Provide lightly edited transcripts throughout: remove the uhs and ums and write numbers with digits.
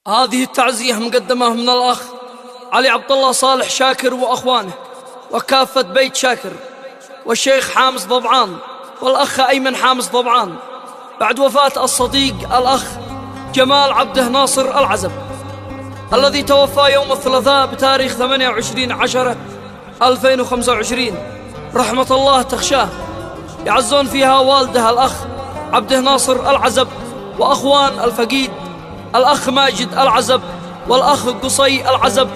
هذه التعزية مقدمة من الأخ علي عبد الله صالح شاكر وأخوانه وكافة بيت شاكر والشيخ حامس ضبعان والأخ أيمن حامس ضبعان بعد وفاة الصديق الأخ جمال عبده ناصر العزب الذي توفى يوم الثلاثاء بتاريخ 28/10/2025 رحمة الله تخشاه. يعزون فيها والده الأخ عبده ناصر العزب وأخوان الفقيد الأخ ماجد العزب والأخ قصي العزب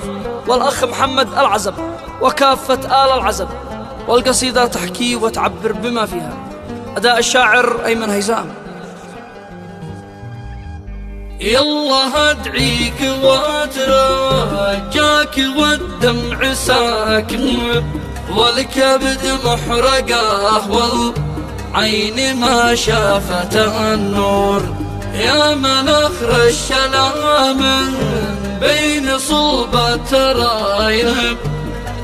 والأخ محمد العزب وكافة آل العزب. والقصيدة تحكي وتعبر بما فيها. أداء الشاعر أيمن هيثم. يلا ادعيك واترجاك والدمع ساكن والكبد محرقه والعين ما شافت النور يا من اخرج من بين صلب الترايب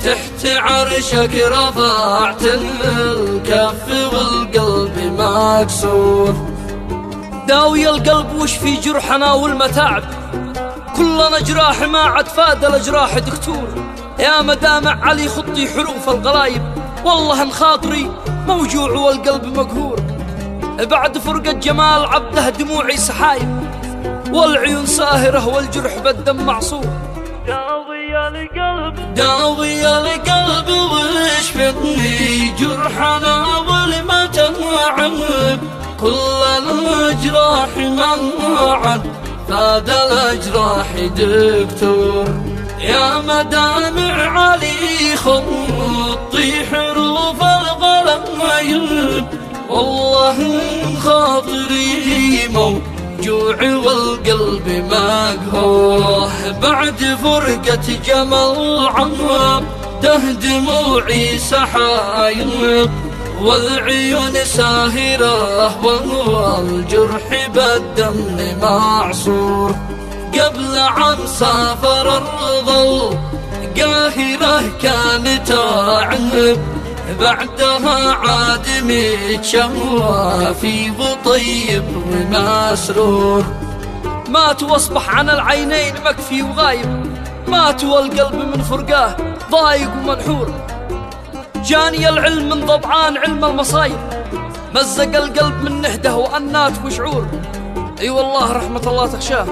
تحت عرشك رفعت الكف والقلب مكسور. داوي القلب وش في جرحنا والمتاعب كلنا جراح ما عد فاد الأجراح دكتور. يا مدامع علي خطي حروف الغلايب والله ان خاطري موجوع والقلب مقهور. بعد فرقة جمال عبده دموعي سحايب والعيون ساهرة والجرح بالدم معصور. داوي القلب واشفني جرحنا والمتاعب كل الأجراح منعا فاد الأجراح دكتور. يا مدامع علي خطي حروف الغلايب والله خاطري موجوع والقلب مقهور. بعد فرقة جمال عبده دموعي سحايب والعيون ساهرة والجرح بالدم معصور. قبل عن سافر الرضا القاهرة كانت تعب بعدها عاد متشوى في وطيب ومسرور. مات واصبح عن العينين مكفي وغايب مات والقلب من فرقاه ضايق ومنحور. جاني العلم من ضبعان علم المصايب مزق القلب من نهده وأنات وشعور. اي والله رحمة الله تخشاه.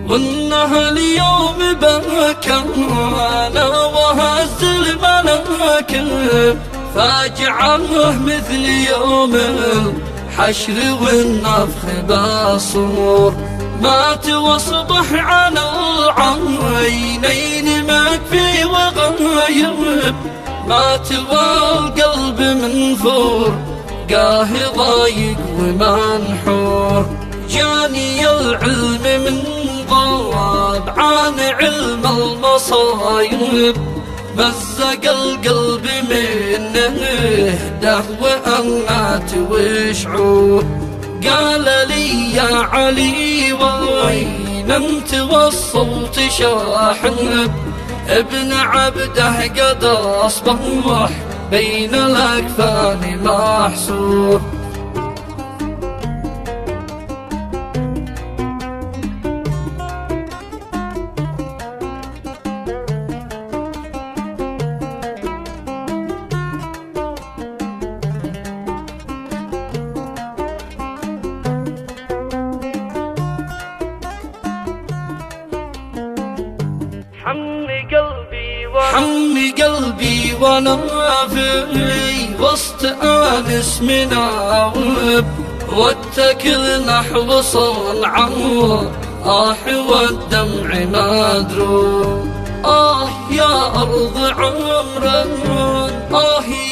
وانها اليوم بكانا وهز المناكب فاجعه مثل يوم الحشر والنفخ بالصور. مات واصبح عن العينين مكفي وغايب مات والقلب منفور قاه ضايق ومنحور. جاني العلم من ضاب عن علم المصايب مزق القلب من نهده وأنات وشعور. قال لي يا علي وين انت والصوت شاحن ابن عبده قد اصبح بين الاكفان محصور. حمي قلبي وانا في وسط انس مناوب واتكل نحو صنعاء والدمع مدروب. يا ارض عمرا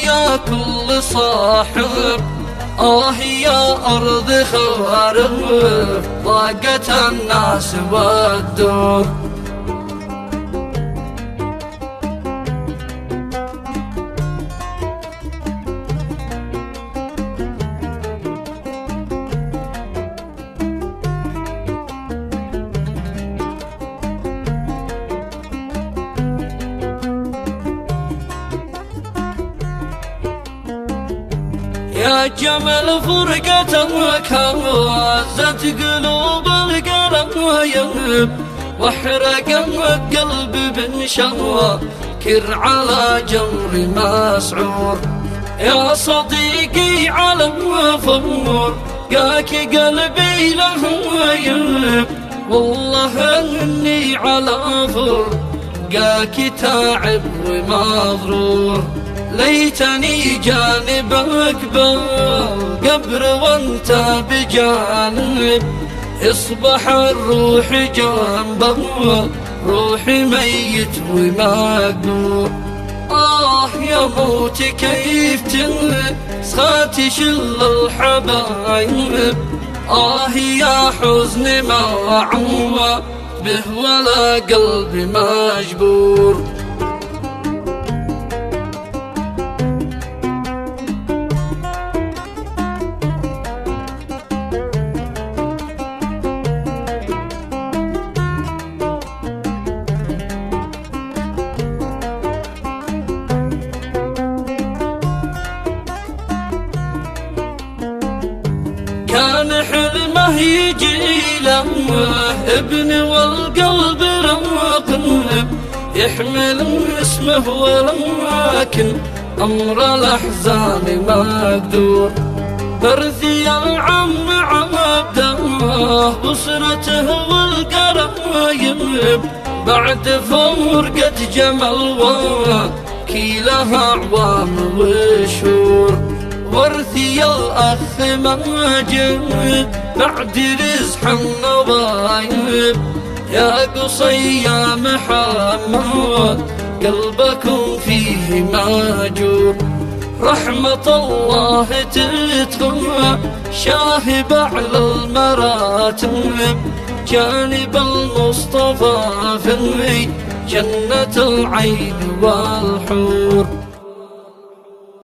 يا كل صاحب يا ارض خارب ضاقت الناس والدور. يا جمل فرقتك هزت قلوب القرايب واحرق القلب بنشواكر على جمر مسعور. يا صديقي على وفور قاك قلبي لهويب والله اني على فرقاك تعب ومضرور. ليتني جانبك بالقبر وانت بجانب اصبح الروح جنبه روحي ميت ومقبور. يا موت كيف تنسى شل الحبايب يا حزن ما عوى به ولا قلبي مجبور. كان حلمه يجي له ابن والقلب رقم يحمل اسمه ولكن أمر الأحزان مقدور. برثي العم عبده بصرته والقرايب بعد فرقة جمل وكيلها أعوام وشهور. ورثي الأخ ماجد بعد رزح النوايب يا قصي يا محمد قلبكم فيه ماجور. رحمة الله تدخل شاهب على المراتب جانب المصطفى في جنة العين والحور.